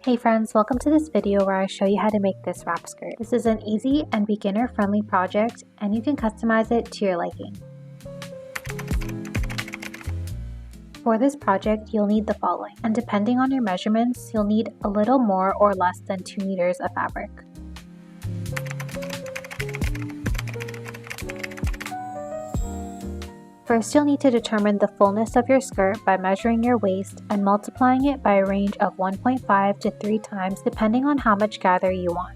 Hey friends, welcome to this video where I show you how to make this wrap skirt. This is an easy and beginner-friendly project and you can customize it to your liking. For this project, you'll need the following, and depending on your measurements, you'll need a little more or less than 2 meters of fabric. First, you'll need to determine the fullness of your skirt by measuring your waist and multiplying it by a range of 1.5 to 3 times depending on how much gather you want.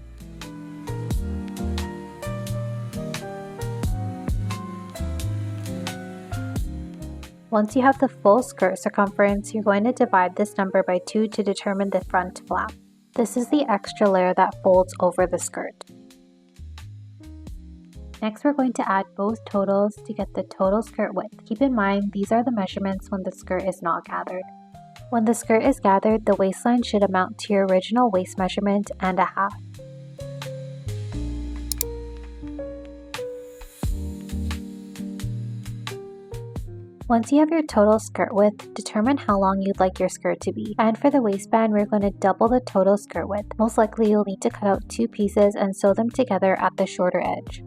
Once you have the full skirt circumference, you're going to divide this number by 2 to determine the front flap. This is the extra layer that folds over the skirt. Next, we're going to add both totals to get the total skirt width. Keep in mind, these are the measurements when the skirt is not gathered. When the skirt is gathered, the waistline should amount to your original waist measurement and a half. Once you have your total skirt width, determine how long you'd like your skirt to be. And for the waistband, we're going to double the total skirt width. Most likely, you'll need to cut out 2 pieces and sew them together at the shorter edge.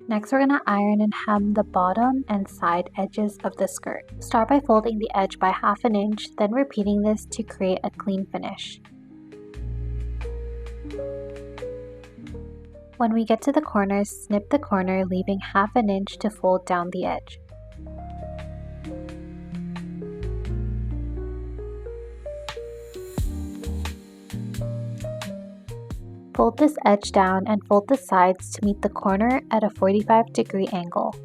Next, we're going to iron and hem the bottom and side edges of the skirt. Start by folding the edge by ½ inch, then repeating this to create a clean finish. When we get to the corners, snip the corner, leaving ½ inch to fold down the edge. Fold this edge down and fold the sides to meet the corner at a 45-degree angle.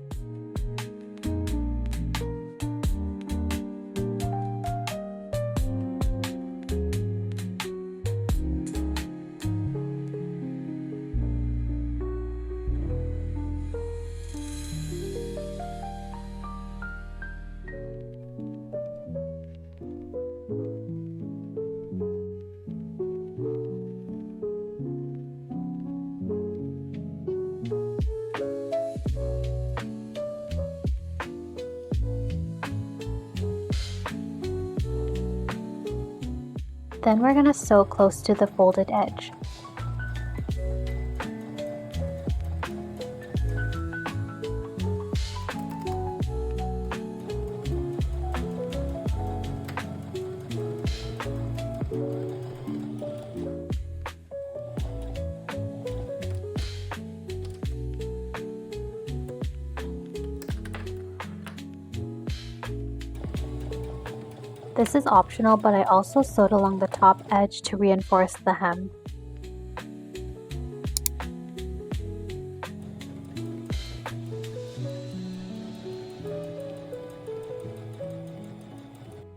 Then we're going to sew close to the folded edge. This is optional, but I also sewed along the top edge to reinforce the hem.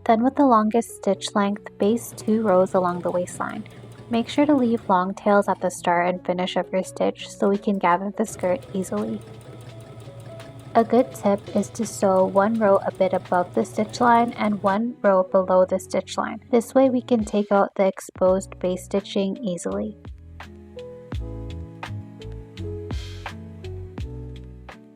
Then with the longest stitch length, baste 2 rows along the waistline. Make sure to leave long tails at the start and finish of your stitch so we can gather the skirt easily. A good tip is to sew 1 row a bit above the stitch line and 1 row below the stitch line. This way we can take out the exposed base stitching easily.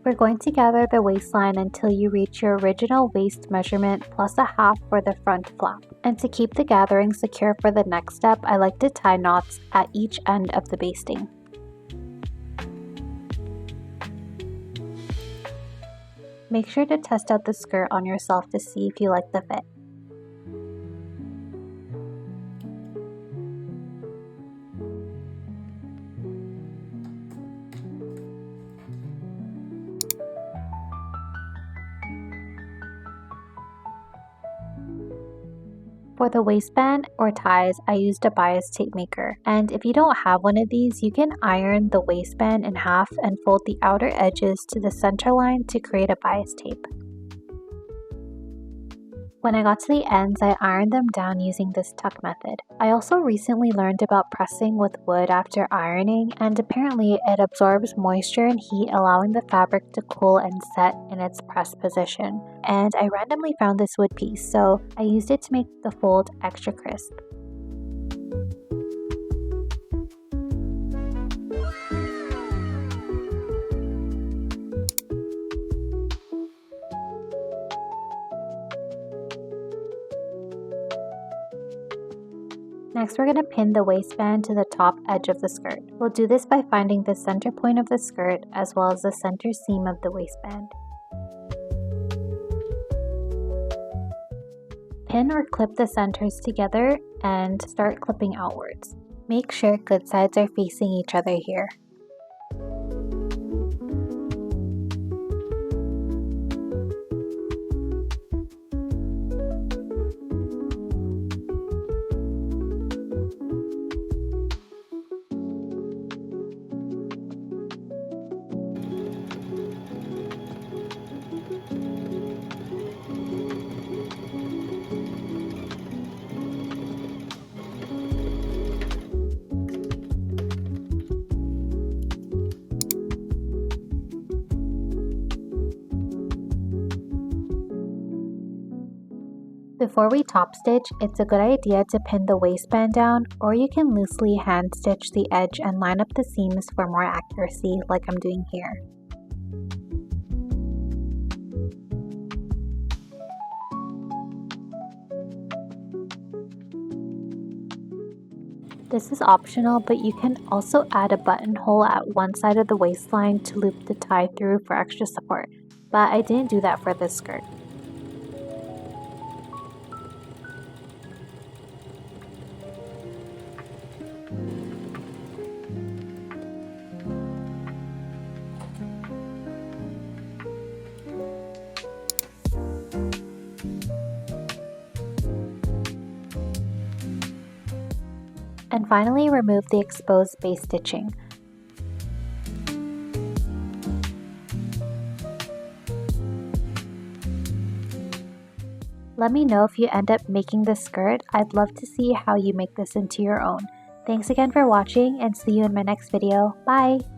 We're going to gather the waistline until you reach your original waist measurement plus a half for the front flap. And to keep the gathering secure for the next step, I like to tie knots at each end of the basting. Make sure to test out the skirt on yourself to see if you like the fit. For the waistband or ties, I used a bias tape maker, and if you don't have one of these, you can iron the waistband in half and fold the outer edges to the center line to create a bias tape. When I got to the ends, I ironed them down using this tuck method. I also recently learned about pressing with wood after ironing, and apparently it absorbs moisture and heat, allowing the fabric to cool and set in its pressed position. And I randomly found this wood piece, so I used it to make the fold extra crisp. Next, we're going to pin the waistband to the top edge of the skirt. We'll do this by finding the center point of the skirt as well as the center seam of the waistband. Pin or clip the centers together and start clipping outwards. Make sure good sides are facing each other here. Before we top stitch, it's a good idea to pin the waistband down, or you can loosely hand stitch the edge and line up the seams for more accuracy like I'm doing here. This is optional, but you can also add a buttonhole at one side of the waistline to loop the tie through for extra support, but I didn't do that for this skirt. And finally, remove the exposed base stitching. Let me know if you end up making this skirt. I'd love to see how you make this into your own. Thanks again for watching and see you in my next video. Bye!